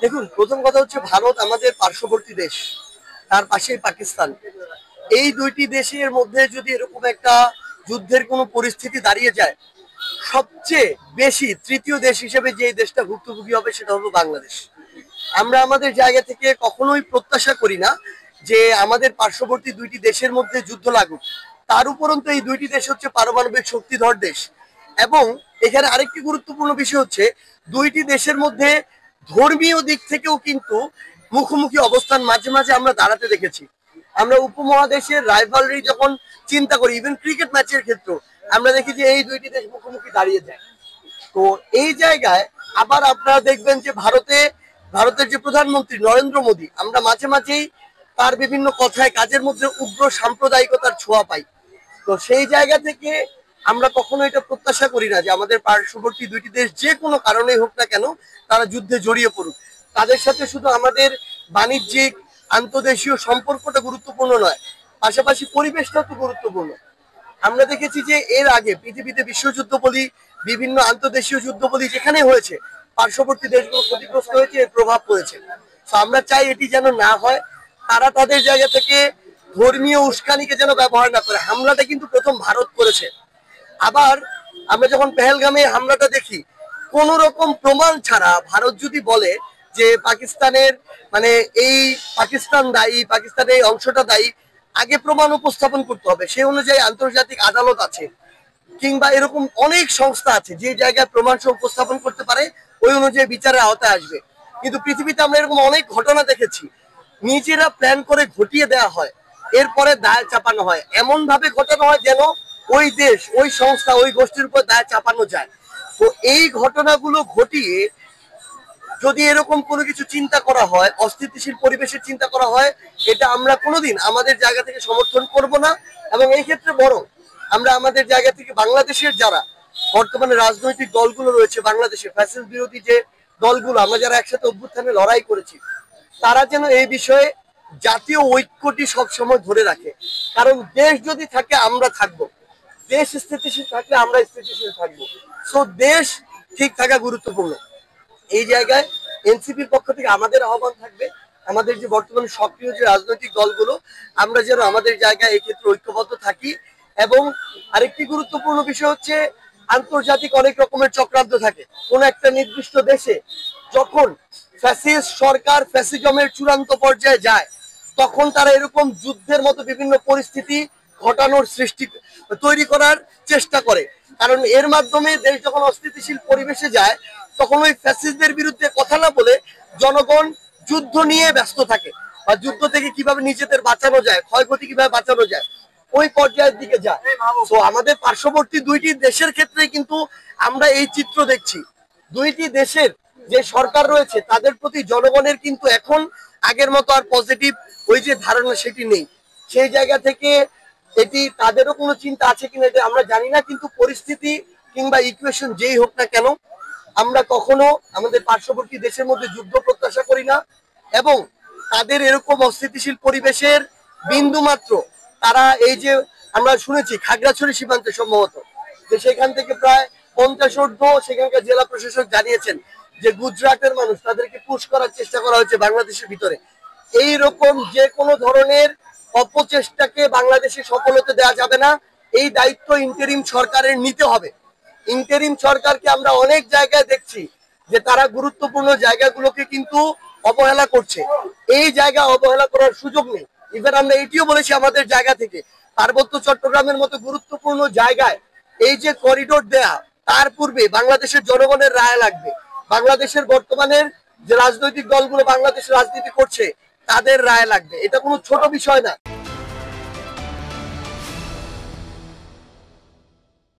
দেখুন, প্রথম কথা হচ্ছে ভারত আমাদের পার্শ্ববর্তী দেশ, তার পাশেই পাকিস্তান। এই দুইটি দেশের মধ্যে যদি এরকম একটা যুদ্ধের কোনো পরিস্থিতি দাঁড়িয়ে যায়, সবচেয়ে বেশি তৃতীয় দেশ হিসেবে যে দেশটা ভুক্তভোগী হবে সেটা হলো বাংলাদেশ। আমরা আমাদের জায়গা থেকে কখনোই প্রত্যাশা করি না যে আমাদের পার্শ্ববর্তী দুইটি দেশের মধ্যে যুদ্ধ লাগুক। তার উপরন্তু এই দুইটি দেশ হচ্ছে পারমাণবিক শক্তিধর দেশ। এবং এখানে আরেকটি গুরুত্বপূর্ণ বিষয় হচ্ছে দুইটি দেশের মধ্যে ধর্মীয় দিক থেকেও কিন্তু মুখোমুখি অবস্থান মাঝে মাঝে আমরা দাঁড়াতে দেখেছি। আমরা উপমহাদেশের রাইভালরি যখন চিন্তা করি, ইভেন ক্রিকেট ম্যাচের ক্ষেত্রে আমরা দেখি যে এই দুইটি দেশ মুখোমুখি দাঁড়িয়ে যায়। তো এই জায়গায় আবার আপনারা দেখবেন যে ভারতের যে প্রধানমন্ত্রী নরেন্দ্র মোদী, আমরা মাঝে মাঝেই তার বিভিন্ন কথায় কাজের মধ্যে উগ্র সাম্প্রদায়িকতার ছোঁয়া পাই। তো সেই জায়গা থেকে আমরা কখনো এটা প্রত্যাশা করি না যে আমাদের পার্শ্ববর্তী দুইটি দেশ যে কোনো কারণেই হোক না কেন তারা যুদ্ধে জড়িয়ে পড়ুক। তাদের সাথে শুধু আমাদের বাণিজ্যিক আন্তর্দেশীয় সম্পর্কটা গুরুত্বপূর্ণ নয়, পাশাপাশি পরিবেশটাও তো গুরুত্বপূর্ণ। আমরা দেখেছি যে এর আগে পৃথিবীতে বিশ্বযুদ্ধ বলি, বিভিন্ন আন্তর্দেশীয় যুদ্ধ বলি, যেখানে হয়েছে পার্শ্ববর্তী দেশগুলো ক্ষতিগ্রস্ত হয়েছে, এর প্রভাব পড়েছে। তো আমরা চাই এটি যেন না হয়। তারা তাদের জায়গা থেকে ধর্মীয় উস্কানিকে যেন ব্যবহার না করে। হামলাটা কিন্তু প্রথম ভারত করেছে। আবার আমরা যখন পেহেলগামে হামলাটা দেখি, কোন রকম প্রমাণ ছাড়া ভারত যদি বলে যে পাকিস্তানের মানে এই পাকিস্তান দায়ী, পাকিস্তানের এই অংশটা দায়ী, আগে প্রমাণ উপস্থাপন করতে হবে। সেই অনুযায়ী আন্তর্জাতিক আদালত আছে, কিংবা এরকম অনেক সংস্থা আছে যে জায়গায় প্রমাণ সহ উপস্থাপন করতে পারে, ওই অনুযায়ী বিচারের আওতায় আসবে। কিন্তু পৃথিবীতে আমরা এরকম অনেক ঘটনা দেখেছি, নিজেরা প্ল্যান করে ঘটিয়ে দেওয়া হয়, এরপরে দায় চাপানো হয়, এমন ভাবে ঘটানো হয় যেন ওই দেশ, ওই সংস্থা, ওই গোষ্ঠীর উপর দায় চাপানো যায়। তো এই ঘটনাগুলো ঘটিয়ে যদি এরকম কোনো কিছু চিন্তা করা হয়, অস্থিতিশীল পরিবেশের চিন্তা করা হয়, এটা আমরা কোনোদিন আমাদের জায়গা থেকে সমর্থন করব না। এবং এই ক্ষেত্রে বরং আমরা আমাদের জায়গা থেকে বাংলাদেশের যারা বর্তমানে রাজনৈতিক দলগুলো রয়েছে, বাংলাদেশে ফ্যাসিস্ট বিরোধী যে দলগুলো, আমরা যারা একসাথে অভ্যুত্থানে লড়াই করেছি, তারা যেন এই বিষয়ে জাতীয় ঐক্যটি সবসময় ধরে রাখে। কারণ দেশ যদি থাকে আমরা থাকবো, দেশ স্থিতিশীল থাকলে আমরা স্থিতিশীল থাকবো। সো দেশ ঠিক থাকা গুরুত্বপূর্ণ। এই জায়গায় এনসিপির পক্ষ থেকে আমাদের আহ্বান থাকবে, আমাদের যে বর্তমানে সক্রিয় যে রাজনৈতিক দলগুলো, আমরা যেন আমাদের জায়গায় এই ক্ষেত্রে ঐক্যবদ্ধ থাকি। এবং আরেকটি গুরুত্বপূর্ণ বিষয় হচ্ছে আন্তর্জাতিক অনেক রকমের চক্রান্ত থাকে। কোন একটা নির্দিষ্ট দেশে যখন ফ্যাসিস্ট সরকার ফ্যাসিজমের চূড়ান্ত পর্যায়ে যায়, তখন তারা এরকম যুদ্ধের মতো বিভিন্ন পরিস্থিতি ঘটানোর তৈরি করার চেষ্টা করে। কারণ এর মাধ্যমে দেশ যখন অস্থিতিশীল পরিবেশে যায়, তখন ওই ফ্যাসিস্টদের বিরুদ্ধে কথা না বলে জনগণ যুদ্ধ নিয়ে ব্যস্ত থাকে, বা যুদ্ধ থেকে কিভাবে নিজেদের বাঁচানো যায়, ক্ষয়ক্ষতি কিভাবে বাঁচানো যায়, ওই পর্যায়ের দিকে যায়। তো আমাদের পার্শ্ববর্তী দুইটি দেশের ক্ষেত্রে কিন্তু আমরা এই চিত্র দেখছি। দুইটি দেশের যে সরকার রয়েছে তাদের প্রতি জনগণের কিন্তু এখন আগের মতো আর পজিটিভ ওই যে ধারণা সেটি নেই। সেই জায়গা থেকে এটি তাদেরও কোনো চিন্তা আছে কিনা এটা আমরা জানি না, কিন্তু পরিস্থিতি কিংবা ইকুয়েশন যেই হোক না কেন, আমরা কখনো আমাদের পার্শ্ববর্তী দেশের মধ্যে যুদ্ধ প্রত্যাশা করি না। এবং তাদের এরকম অস্থিতিশীল পরিবেশের বিন্দু মাত্র, তারা এই যে আমরা শুনেছি খাগড়াছড়ি সীমান্তে সম্ভবত যে সেখান থেকে প্রায় 50 ঊর্ধ্ব সেখানকার জেলা প্রশাসক জানিয়েছেন যে গুজরাটের মানুষ, তাদেরকে পুশ করার চেষ্টা করা হয়েছে বাংলাদেশের ভিতরে। এই রকম যে কোনো ধরনের অপচেষ্টাকে বাংলাদেশে সফল হতে দেওয়া যাবে না। এই দায়িত্ব ইন্টারিম সরকারের নিতে হবে। ইন্টারিম সরকারকে আমরা অনেক জায়গায় দেখছি যে তারা গুরুত্বপূর্ণ জায়গাগুলোকে কিন্তু অবহেলা করছে। এই জায়গা অবহেলা করার সুযোগ নেই। ইভেন আমরা এটিও বলেছি আমাদের জায়গা থেকে, পার্বত্য চট্টগ্রামের মতো গুরুত্বপূর্ণ জায়গায় এই যে করিডোর দেয়া, তার পূর্বে বাংলাদেশের জনগণের রায় লাগবে। বাংলাদেশের বর্তমানের যে রাজনৈতিক দলগুলো বাংলাদেশের রাজনীতি করছে তাদের রায় লাগবে। এটা কোনো ছোট বিষয় না।